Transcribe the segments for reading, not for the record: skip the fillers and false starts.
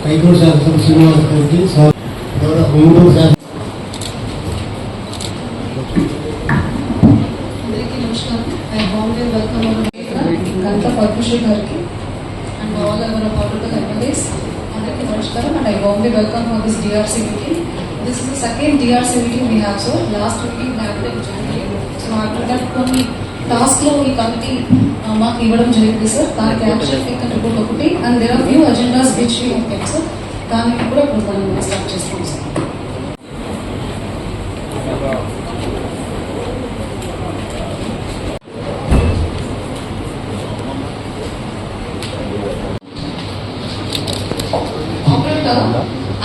కైకూరు శాస్త్రం శ్రీనివాస్ గారికి గుంటూరు శాస్త్రం. అందరికీ నమస్కారం. ఐ వాంట్లీ వెల్కమ్ గంట పద్మశ్రీ గారికి and all our order MLAs. అందరికీ నమస్కారం అండ్ ఐ వాంట్లీ welcome for this DRC meeting. This is the second DRC meeting we have. So last meeting we had in January. So after that కొన్ని టాస్క్లో ఈ committee మాకు ఇవ్వడం జరిగింది sir. దానికి యాక్షన్ టేకన్ రిపోర్ట్ ఒకటి and there are few agendas which we open sir. దానికి కూడా ఇప్పుడు మనం స్టార్ట్ చేస్తాం sir.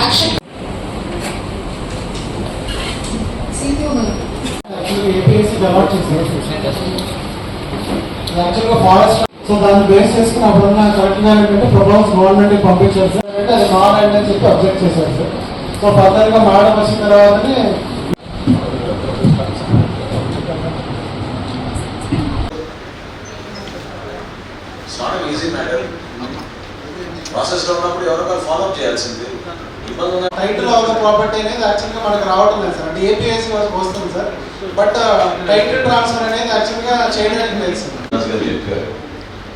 Action CPO garu APSC develop చేశారు యాక్చువల్గా ఫారెస్ట్. సో దాన్ని బేస్ చేసుకుని అప్పుడున్న కలెక్టర్ గారు ఏంటంటే ప్రపోజల్స్ గవర్నమెంట్కి పంపించారు సార్. అంటే అది నాన్ రైట్ అని చెప్పి అబ్జెక్ట్ చేశారు సార్. సో ఫర్దర్గా మేడం వచ్చిన తర్వాతనే ప్రాసెస్లో ఉన్నప్పుడు ఎవరికైనా ఫాలో అప్ చేయాల్సింది. టైటిల్ ఆఫ్ ద ప్రాపర్టీ అనేది యాక్చువల్గా మనకు రావడం లేదు సార్. అంటే ఏపీఎస్సీ వస్తుంది సార్, బట్ టైటిల్ ట్రాన్స్ఫర్ అనేది యాక్చువల్గా చేయడానికి లేదు సార్. చెప్పారు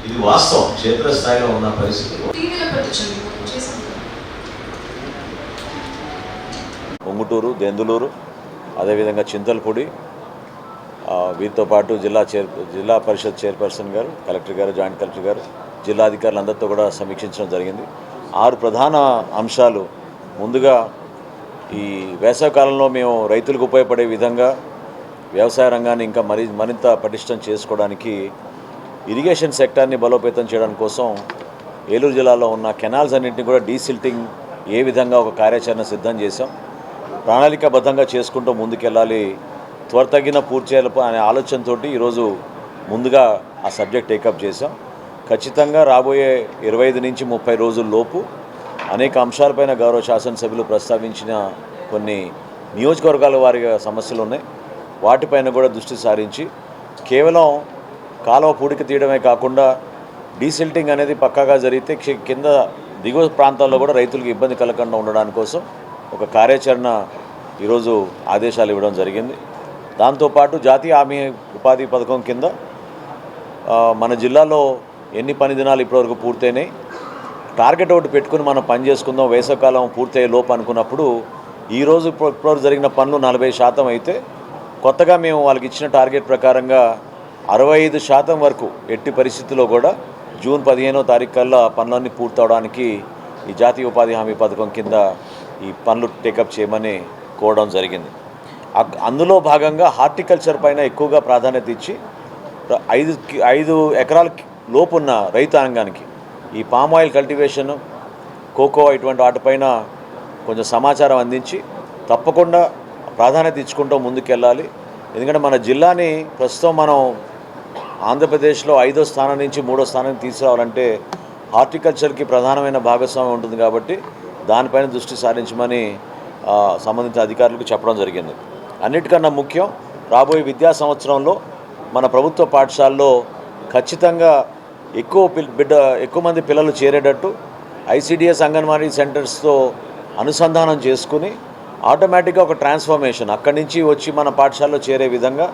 ఇది వాస్తవం, క్షేత్రస్థాయిలో ఉన్న పరిస్థితులు. ఉంగుటూరు, దెందులూరు, అదేవిధంగా చింతలపూడి, వీరితో పాటు జిల్లా పరిషత్ చైర్పర్సన్ గారు, కలెక్టర్ గారు, జాయింట్ కలెక్టర్ గారు, జిల్లా అధికారులందరితో కూడా సమీక్షించడం జరిగింది. 6 ప్రధాన అంశాలు. ముందుగా ఈ వేసవికాలంలో మేము రైతులకు ఉపయోగపడే విధంగా వ్యవసాయ రంగాన్ని ఇంకా మరింత పటిష్టం చేసుకోవడానికి ఇరిగేషన్ సెక్టార్ని బలోపేతం చేయడం కోసం ఏలూరు జిల్లాలో ఉన్న కెనాల్స్ అన్నింటినీ కూడా డీసిల్టింగ్ ఏ విధంగా ఒక కార్యాచరణ సిద్ధం చేశాం. ప్రణాళికాబద్ధంగా చేసుకుంటూ ముందుకెళ్ళాలి, త్వరతగిన పూర్తి చేయాలి అనే ఆలోచనతో ఈరోజు ముందుగా ఆ సబ్జెక్ట్ టేకప్ చేశాం. ఖచ్చితంగా రాబోయే 25 నుంచి 30 రోజుల్లోపు అనేక అంశాలపైన గౌరవ శాసనసభ్యులు ప్రస్తావించిన కొన్ని నియోజకవర్గాల వారిగా సమస్యలు ఉన్నాయి. వాటిపైన కూడా దృష్టి సారించి కేవలం కాలువ పూడిక తీయడమే కాకుండా డీసిల్టింగ్ అనేది పక్కాగా జరిగితే కింద దిగువ ప్రాంతాల్లో కూడా రైతులకు ఇబ్బంది కలగకుండా ఉండడానికి కోసం ఒక కార్యాచరణ ఈరోజు ఆదేశాలు ఇవ్వడం జరిగింది. దాంతోపాటు జాతీయ హామీ ఉపాధి పథకం కింద మన జిల్లాలో ఎన్ని పని దినాలు ఇప్పటివరకు పూర్తయినాయి, టార్గెట్ ఒకటి పెట్టుకుని మనం పని చేసుకుందాం వేసవికాలం పూర్తయ్యే లోపు అనుకున్నప్పుడు ఈరోజు ఇప్పటివరకు జరిగిన పనులు 40% అయితే కొత్తగా మేము వాళ్ళకి ఇచ్చిన టార్గెట్ ప్రకారంగా 65% వరకు ఎట్టి పరిస్థితుల్లో కూడా జూన్ 15వ తారీఖు కల్లా పనులన్నీ పూర్తవడానికి ఈ జాతీయ ఉపాధి హామీ పథకం కింద ఈ పనులు టేకప్ చేయమని కోరడం జరిగింది. అందులో భాగంగా హార్టికల్చర్ పైన ఎక్కువగా ప్రాధాన్యత ఇచ్చి 5 ఎకరాల లోపున్న రైతాంగానికి ఈ పామ్ ఆయిల్ కల్టివేషన్, కోకో ఇటువంటి వాటిపైన కొంచెం సమాచారం అందించి తప్పకుండా ప్రాధాన్యత ఇచ్చుకుంటూ ముందుకెళ్ళాలి. ఎందుకంటే మన జిల్లాని ప్రస్తుతం మనం ఆంధ్రప్రదేశ్లో 5వ స్థానం నుంచి 3వ స్థానానికి తీసుకురావాలంటే హార్టికల్చర్కి ప్రధానమైన భాగస్వామ్యం ఉంటుంది. కాబట్టి దానిపైన దృష్టి సారించమని సంబంధిత అధికారులకు చెప్పడం జరిగింది. అన్నిటికన్నా ముఖ్యం, రాబోయే విద్యా సంవత్సరంలో మన ప్రభుత్వ పాఠశాలలో ఖచ్చితంగా ఎక్కువ మంది పిల్లలు చేరేటట్టు ICDS అంగన్వాడీ సెంటర్స్తో అనుసంధానం చేసుకుని ఆటోమేటిక్గా ఒక ట్రాన్స్ఫర్మేషన్ అక్కడి నుంచి వచ్చి మన పాఠశాలలో చేరే విధంగా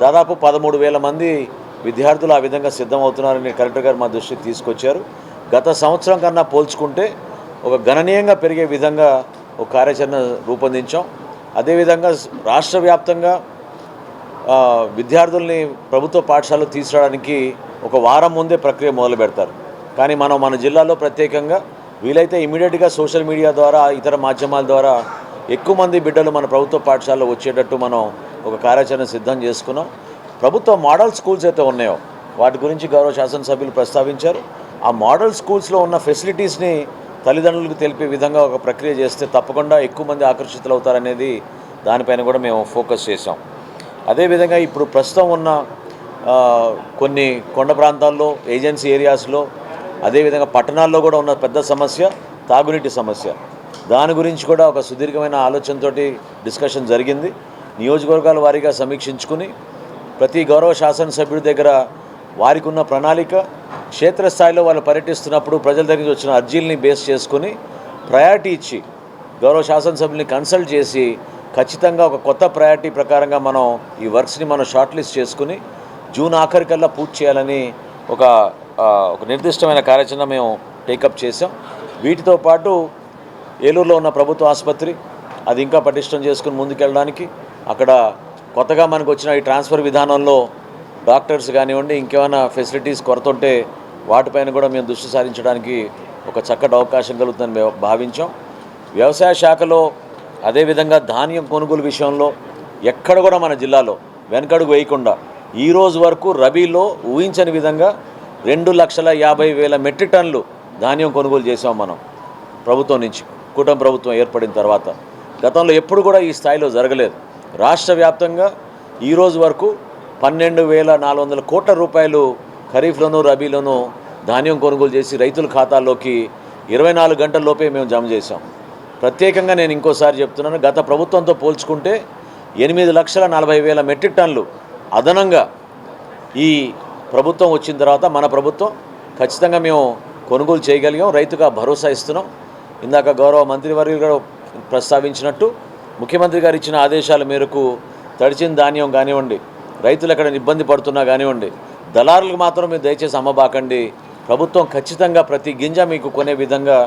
దాదాపు 13,000 మంది విద్యార్థులు ఆ విధంగా సిద్ధమవుతున్నారని కలెక్టర్ గారు మా దృష్టికి తీసుకొచ్చారు. గత సంవత్సరం కన్నా పోల్చుకుంటే ఒక గణనీయంగా పెరిగే విధంగా ఒక కార్యాచరణ రూపొందించాం. అదేవిధంగా రాష్ట్ర వ్యాప్తంగా విద్యార్థుల్ని ప్రభుత్వ పాఠశాలలో తీసుకురావడానికి ఒక వారం ముందే ప్రక్రియ మొదలు పెడతారు. కానీ మన జిల్లాలో ప్రత్యేకంగా వీలైతే ఇమీడియట్గా సోషల్ మీడియా ద్వారా, ఇతర మాధ్యమాల ద్వారా ఎక్కువ మంది బిడ్డలు మన ప్రభుత్వ పాఠశాలలో వచ్చేటట్టు మనం ఒక కార్యాచరణ సిద్ధం చేసుకున్నాం. ప్రభుత్వ మోడల్ స్కూల్స్ అయితే ఉన్నాయో వాటి గురించి గౌరవ శాసనసభ్యులు ప్రస్తావించారు. ఆ మోడల్ స్కూల్స్లో ఉన్న ఫెసిలిటీస్ని తల్లిదండ్రులకు తెలిపే విధంగా ఒక ప్రక్రియ చేస్తే తప్పకుండా ఎక్కువ మంది ఆకర్షితులు అవుతారనేది దానిపైన కూడా మేము ఫోకస్ చేసాం. అదేవిధంగా ఇప్పుడు ప్రస్తుతం ఉన్న కొన్ని కొండ ప్రాంతాల్లో, ఏజెన్సీ ఏరియాస్లో, అదేవిధంగా పట్టణాల్లో కూడా ఉన్న పెద్ద సమస్య తాగునీటి సమస్య. దాని గురించి కూడా ఒక సుదీర్ఘమైన ఆలోచనతోటి డిస్కషన్ జరిగింది. నియోజకవర్గాల వారీగా సమీక్షించుకుని ప్రతి గౌరవ శాసనసభ్యుడి దగ్గర వారికి ఉన్న ప్రణాళిక, క్షేత్రస్థాయిలో వాళ్ళు పర్యటిస్తున్నప్పుడు ప్రజల దగ్గర నుంచి వచ్చిన అర్జీలని బేస్ చేసుకుని ప్రయారిటీ ఇచ్చి గౌరవ శాసనసభ్యుల్ని కన్సల్ట్ చేసి ఖచ్చితంగా ఒక కొత్త ప్రయారిటీ ప్రకారంగా మనం ఈ వర్క్స్ని మనం షార్ట్ లిస్ట్ చేసుకుని జూన్ ఆఖరికల్లా పూర్తి చేయాలని ఒక నిర్దిష్టమైన కార్యాచరణ మేము టేకప్ చేసాం. వీటితో పాటు ఏలూరులో ఉన్న ప్రభుత్వ ఆసుపత్రి అది ఇంకా పటిష్టం చేసుకుని ముందుకెళ్ళడానికి అక్కడ కొత్తగా మనకు వచ్చిన ఈ ట్రాన్స్ఫర్ విధానంలో డాక్టర్స్ కానివ్వండి ఇంకేమైనా ఫెసిలిటీస్ కొరత ఉంటే వాటిపైన కూడా మేము దృష్టి సారించడానికి ఒక చక్కటి అవకాశం కలుగుతుందని మేము భావించాం. వ్యవసాయ శాఖలో అదేవిధంగా ధాన్యం కొనుగోలు విషయంలో ఎక్కడ కూడా మన జిల్లాలో వెనకడుగు వేయకుండా ఈరోజు వరకు రబీలో ఊహించని విధంగా 2,50,000 మెట్రిక్ టన్నులు ధాన్యం కొనుగోలు చేసాం మనం ప్రభుత్వం నుంచి. కూటమి ప్రభుత్వం ఏర్పడిన తర్వాత గతంలో ఎప్పుడు కూడా ఈ స్థాయిలో జరగలేదు. రాష్ట్ర వ్యాప్తంగా ఈరోజు వరకు 12,400 కోట్ల రూపాయలు ఖరీఫ్లోనూ రబీలోనూ ధాన్యం కొనుగోలు చేసి రైతుల ఖాతాల్లోకి 24 గంటల్లోపే మేము జమ చేశాం. ప్రత్యేకంగా నేను ఇంకోసారి చెప్తున్నాను, గత ప్రభుత్వంతో పోల్చుకుంటే 8,40,000 మెట్రిక్ టన్నులు అదనంగా ఈ ప్రభుత్వం వచ్చిన తర్వాత మన ప్రభుత్వం ఖచ్చితంగా మేము కొనుగోలు చేయగలిగాం. రైతుగా భరోసా ఇస్తున్నాం. ఇందాక గౌరవ మంత్రివర్యులు గారు ప్రస్తావించినట్టు ముఖ్యమంత్రి గారు ఇచ్చిన ఆదేశాల మేరకు తడిచిన ధాన్యం కానివ్వండి, రైతులు ఎక్కడ ఇబ్బంది పడుతున్నా కానివ్వండి, దళారులకు మాత్రం మీరు దయచేసి అమ్మబాకండి. ప్రభుత్వం ఖచ్చితంగా ప్రతి గింజ మీకు కొనే విధంగా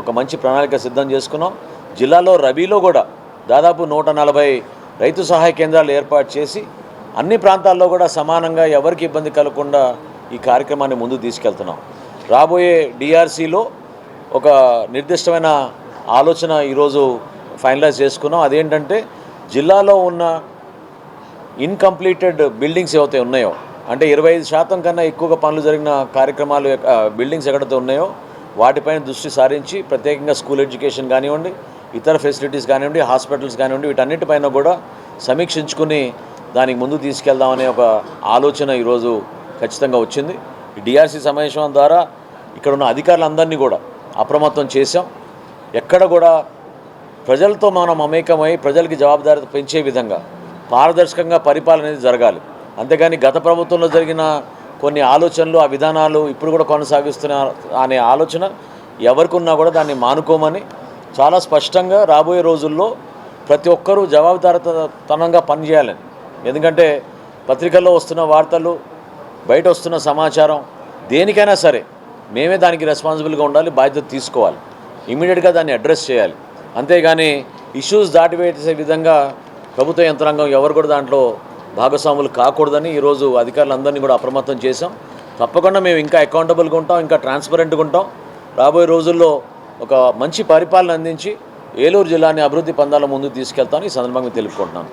ఒక మంచి ప్రణాళిక సిద్ధం చేసుకున్నాం. జిల్లాలో రబీలో కూడా దాదాపు 140 రైతు సహాయ కేంద్రాలు ఏర్పాటు చేసి అన్ని ప్రాంతాల్లో కూడా సమానంగా ఎవరికి ఇబ్బంది కలగకుండా ఈ కార్యక్రమాన్ని ముందుకు తీసుకెళ్తున్నాం. రాబోయే డిఆర్సీలో ఒక నిర్దిష్టమైన ఆలోచన ఈరోజు ఫైనలైజ్ చేసుకున్నాం. అదేంటంటే జిల్లాలో ఉన్న ఇన్కంప్లీటెడ్ బిల్డింగ్స్ ఏవైతే ఉన్నాయో, అంటే 25% కన్నా ఎక్కువగా పనులు జరిగిన కార్యక్రమాలు బిల్డింగ్స్ ఎక్కడైతే ఉన్నాయో వాటిపైన దృష్టి సారించి ప్రత్యేకంగా స్కూల్ ఎడ్యుకేషన్ కానివ్వండి, ఇతర ఫెసిలిటీస్ కానివ్వండి, హాస్పిటల్స్ కానివ్వండి, వీటన్నిటిపైన కూడా సమీక్షించుకుని దానికి ముందు తీసుకెళ్దామనే ఒక ఆలోచన ఈరోజు ఖచ్చితంగా వచ్చింది. ఈ డిఆర్సీ సమావేశం ద్వారా ఇక్కడ ఉన్న అధికారులందరినీ కూడా అప్రమత్తం చేశాం. ఎక్కడ కూడా ప్రజలతో మనం మమేకమై ప్రజలకి జవాబుదారీత పెంచే విధంగా పారదర్శకంగా పరిపాలన అనేది జరగాలి. అంతేగాని గత ప్రభుత్వంలో జరిగిన కొన్ని ఆలోచనలు, ఆ విధానాలు ఇప్పుడు కూడా కొనసాగిస్తున్న అనే ఆలోచన ఎవరికి ఉన్నా కూడా దాన్ని మానుకోమని చాలా స్పష్టంగా రాబోయే రోజుల్లో ప్రతి ఒక్కరూ జవాబుదారీతనంగా పనిచేయాలని. ఎందుకంటే పత్రికల్లో వస్తున్న వార్తలు, బయట వస్తున్న సమాచారం దేనికైనా సరే మేమే దానికి రెస్పాన్సిబుల్గా ఉండాలి, బాధ్యత తీసుకోవాలి, ఇమీడియట్గా దాన్ని అడ్రస్ చేయాలి. అంతేగాని ఇష్యూస్ దాటివేసే విధంగా ప్రభుత్వ యంత్రాంగం ఎవరు కూడా దాంట్లో భాగస్వాములు కాకూడదని ఈరోజు అధికారులందరినీ కూడా అప్రమత్తం చేశాం. తప్పకుండా మేము ఇంకా అకౌంటబుల్గా ఉంటాం, ఇంకా ట్రాన్స్పరెంట్గా ఉంటాం. రాబోయే రోజుల్లో ఒక మంచి పరిపాలన అందించి ఏలూరు జిల్లాని అభివృద్ధి పందాల ముందుకు తీసుకెళ్తామని ఈ సందర్భంగా తెలుపుకుంటున్నాను.